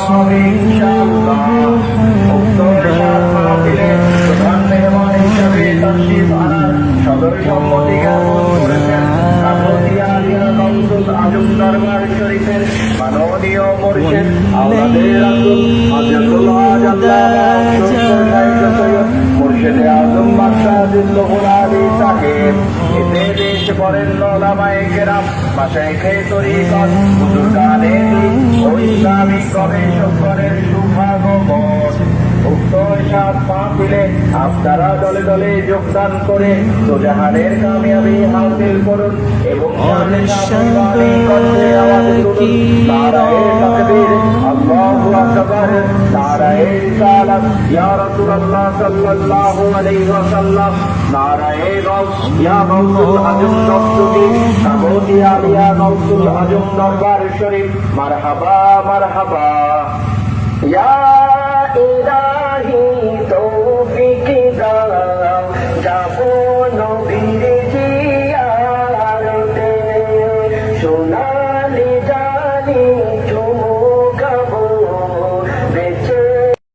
হবে ইনশাআল্লাহ। উক্ত সাত মাহফিলে প্রধান মেহমান হিসেবে তাশরিফ আনার সদর সম্মতি জ্ঞাপন করেছেন কাকতিয়া আলিয়া কাউন্সিল আজম দরবার শরীফের মাননীয় মুর্শিদ আওলাদে রাসূল হযরতুল্লাহ আল্লামা সৈয়দ মুর্শিদে আজম মাশাআল্লাহুল আলী সাহেব। এতে দেশ বরেণ্য উলামায়ে কেরাম, মাশায়েখে তরিকত, বুজুর্গানে দ্বীন ও ইসলামিক গবেষকগণের শুভাগমন। উক্ত সাত মাহফিলে আপনারা দলে দলে যোগদান করে দোজাহানের কামিয়াবি হাসিল করুন এবং নারায়ে তাকবীর, আল্লাহু আকবার, নারায়ে রিসালাত ইয়া রাসূলুল্লাহ সাল্লাল্লাহু আলাইহি ওয়াসাল্লাম, নারায়ে গাউস ইয়া গাউসুল আজম নকশবী, কাকতিয়া আলিয়া গাউসুল আজম দরবার শরীফ। মারহাবা মারহাবা। ইয়া ইলাহি তৌফিক দাও, যাবো নবীর জিয়ারতে, সোনালি জানি